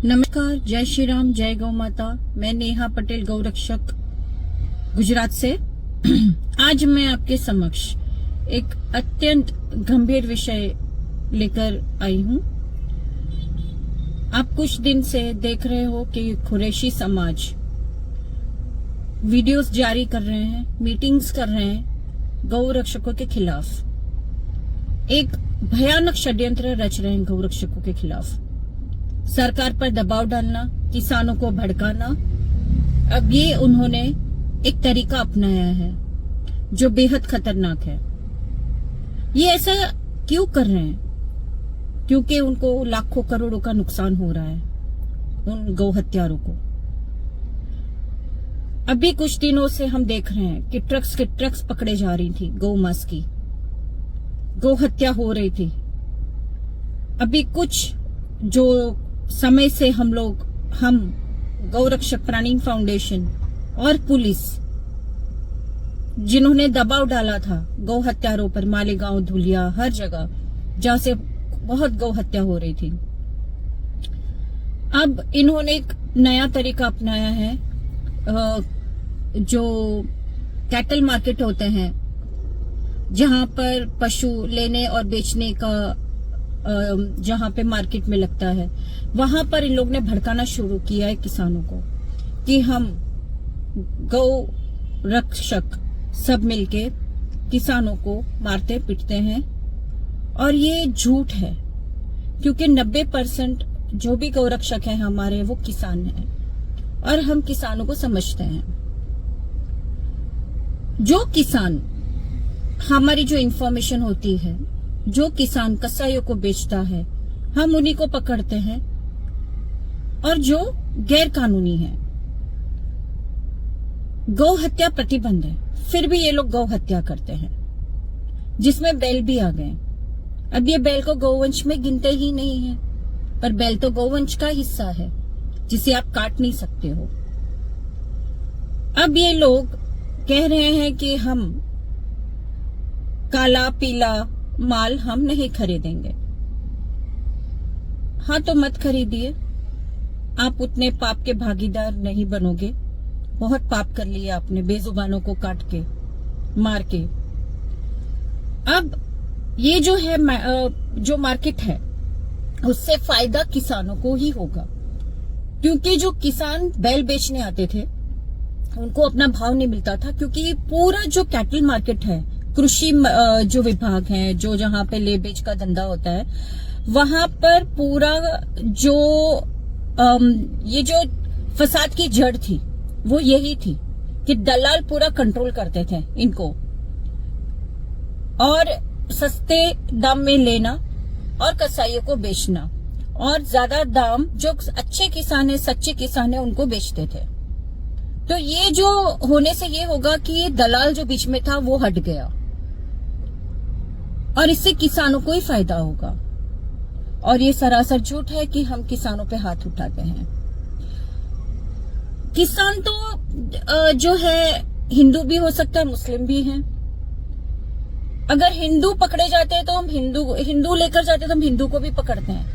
नमस्कार, जय श्री राम, जय गौ माता। मैं नेहा पटेल, गौरक्षक, गुजरात से। आज मैं आपके समक्ष एक अत्यंत गंभीर विषय लेकर आई हूं। आप कुछ दिन से देख रहे हो कि कुरैशी समाज वीडियोस जारी कर रहे हैं, मीटिंग्स कर रहे हैं गौरक्षकों के खिलाफ। एक भयानक षड्यंत्र रच रहे हैं गौरक्षकों के खिलाफ। सरकार पर दबाव डालना, किसानों को भड़काना। अब ये उन्होंने एक तरीका अपनाया है जो बेहद खतरनाक है। ये ऐसा क्यों कर रहे हैं? क्योंकि उनको लाखों करोड़ों का नुकसान हो रहा है, उन गौ हत्यारों को। अभी कुछ दिनों से हम देख रहे हैं कि ट्रक्स के ट्रक्स पकड़े जा रही थी, गौ मांस की गौ हत्या हो रही थी। अभी कुछ जो समय से हम गौरक्षक प्राणी फाउंडेशन और पुलिस, जिन्होंने दबाव डाला था गौ हत्यारों पर, मालेगांव, धुलिया, हर जगह जहां से बहुत गौ हत्या हो रही थी, अब इन्होंने एक नया तरीका अपनाया है। जो कैटल मार्केट होते हैं, जहां पर पशु लेने और बेचने का जहां पे मार्केट में लगता है, वहां पर इन लोग ने भड़काना शुरू किया है किसानों को कि हम गौ रक्षक सब मिलके किसानों को मारते पीटते हैं। और ये झूठ है, क्योंकि 90% जो भी गौ रक्षक हैं हमारे, वो किसान हैं और हम किसानों को समझते हैं। जो किसान, हमारी जो इंफॉर्मेशन होती है, जो किसान कसाईयों को बेचता है, हम उन्हीं को पकड़ते हैं। और जो गैर कानूनी है, गौ हत्या प्रतिबंध है, फिर भी ये लोग गौ हत्या करते हैं, जिसमें बैल भी आ गए। अब ये बैल को गौवंश में गिनते ही नहीं है, पर बैल तो गौवंश का हिस्सा है जिसे आप काट नहीं सकते हो। अब ये लोग कह रहे हैं कि हम काला पीला माल हम नहीं खरीदेंगे। हाँ, तो मत खरीदिए, आप उतने पाप के भागीदार नहीं बनोगे। बहुत पाप कर लिया आपने, बेजुबानों को काट के, मार के। अब ये जो है जो मार्केट है, उससे फायदा किसानों को ही होगा, क्योंकि जो किसान बैल बेचने आते थे उनको अपना भाव नहीं मिलता था, क्योंकि पूरा जो कैटल मार्केट है, कृषि जो विभाग है, जो जहां पे ले बेच का धंधा होता है, वहां पर पूरा जो ये जो फसाद की जड़ थी वो यही थी कि दलाल पूरा कंट्रोल करते थे इनको, और सस्ते दाम में लेना और कसाईयों को बेचना, और ज्यादा दाम जो अच्छे किसान है, सच्चे किसान है, उनको बेचते थे। तो ये जो होने से ये होगा कि ये दलाल जो बीच में था वो हट गया, और इससे किसानों को ही फायदा होगा। और ये सरासर झूठ है कि हम किसानों पे हाथ उठाते हैं। किसान तो जो है हिंदू भी हो सकता है, मुस्लिम भी है। अगर हिंदू पकड़े जाते हैं तो हम हिंदू लेकर जाते हैं तो हम हिंदू को भी पकड़ते हैं।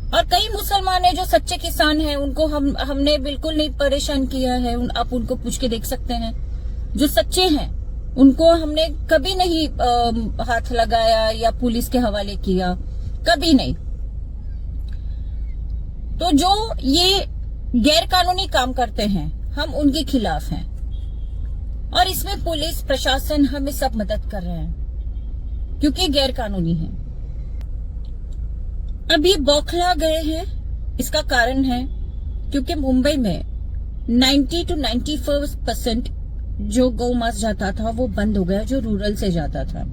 और कई मुसलमान है जो सच्चे किसान हैं, उनको हमने बिल्कुल नहीं परेशान किया है। आप उनको पूछ के देख सकते हैं, जो सच्चे हैं उनको हमने कभी नहीं हाथ लगाया या पुलिस के हवाले किया, कभी नहीं। तो जो ये गैर कानूनी काम करते हैं, हम उनके खिलाफ हैं, और इसमें पुलिस प्रशासन हमें सब मदद कर रहे हैं, क्योंकि गैर कानूनी है। अभी बौखला गए हैं, इसका कारण है क्योंकि मुंबई में 90 to 95% जो गौ मांस जाता था वो बंद हो गया, जो रूरल से जाता था।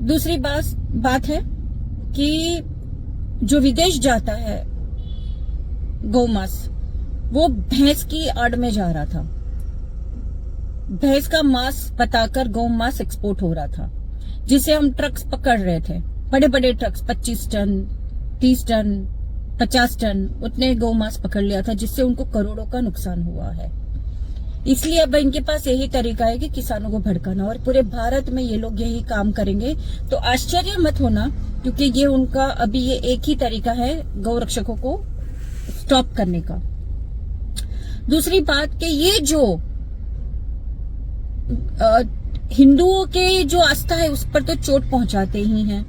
दूसरी बात है कि जो विदेश जाता है गौ मांस, वो भैंस की आड़ में जा रहा था। भैंस का मांस बताकर गौ मांस एक्सपोर्ट हो रहा था, जिसे हम ट्रक्स पकड़ रहे थे, बड़े बड़े ट्रक्स, 25 टन, 30 टन, 50 टन, उतने गौ मांस पकड़ लिया था, जिससे उनको करोड़ों का नुकसान हुआ है। इसलिए अब इनके पास यही तरीका है कि किसानों को भड़काना, और पूरे भारत में ये लोग यही काम करेंगे। तो आश्चर्य मत होना, क्योंकि ये उनका अभी ये एक ही तरीका है गौ रक्षकों को स्टॉप करने का। दूसरी बात कि ये जो हिंदुओं के जो आस्था है उस पर तो चोट पहुंचाते ही हैं,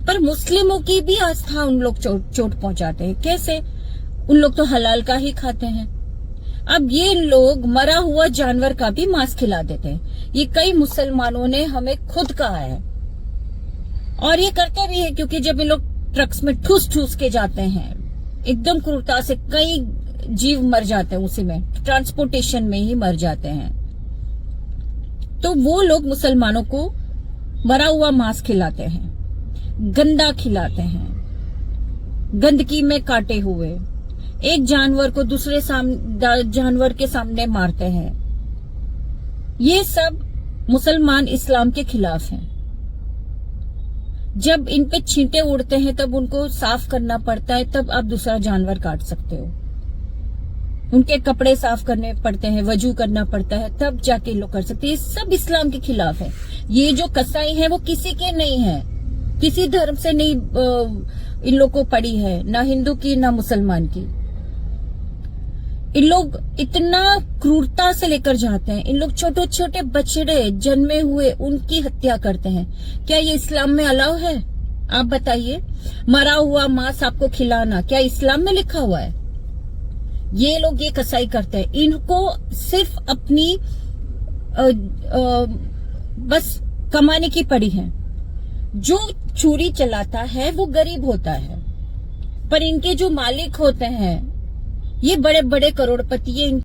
पर मुस्लिमों की भी आस्था उन लोग चोट पहुंचाते हैं। कैसे? उन लोग तो हलाल का ही खाते हैं। अब ये लोग मरा हुआ जानवर का भी मांस खिला देते हैं। ये कई मुसलमानों ने हमें खुद कहा है, और ये करते भी है, क्योंकि जब ये लोग ट्रक्स में ठूस ठूस के जाते हैं, एकदम क्रूरता से कई जीव मर जाते हैं, उसी में ट्रांसपोर्टेशन में ही मर जाते हैं। तो वो लोग मुसलमानों को मरा हुआ मांस खिलाते हैं, गंदा खिलाते हैं, गंदगी में काटे हुए एक जानवर को दूसरे जानवर के सामने मारते हैं। ये सब मुसलमान इस्लाम के खिलाफ हैं। जब इन पे छींटे उड़ते हैं तब उनको साफ करना पड़ता है, तब आप दूसरा जानवर काट सकते हो। उनके कपड़े साफ करने पड़ते हैं, वजू करना पड़ता है, तब जाके लोग कर सकते हैं। ये सब इस्लाम के खिलाफ है। ये जो कसाई है वो किसी के नहीं है, किसी धर्म से नहीं इन लोग को पड़ी है, ना हिंदू की ना मुसलमान की। इन लोग इतना क्रूरता से लेकर जाते हैं। इन लोग छोटे छोटे बछड़े जन्मे हुए उनकी हत्या करते हैं। क्या ये इस्लाम में अलाउ है? आप बताइए। मरा हुआ मांस आपको खिलाना क्या इस्लाम में लिखा हुआ है? ये लोग ये कसाई करते हैं। इनको सिर्फ अपनी बस कमाने की पड़ी है। जो चोरी चलाता है वो गरीब होता है, पर इनके जो मालिक होते हैं ये बड़े बड़े करोड़पति है।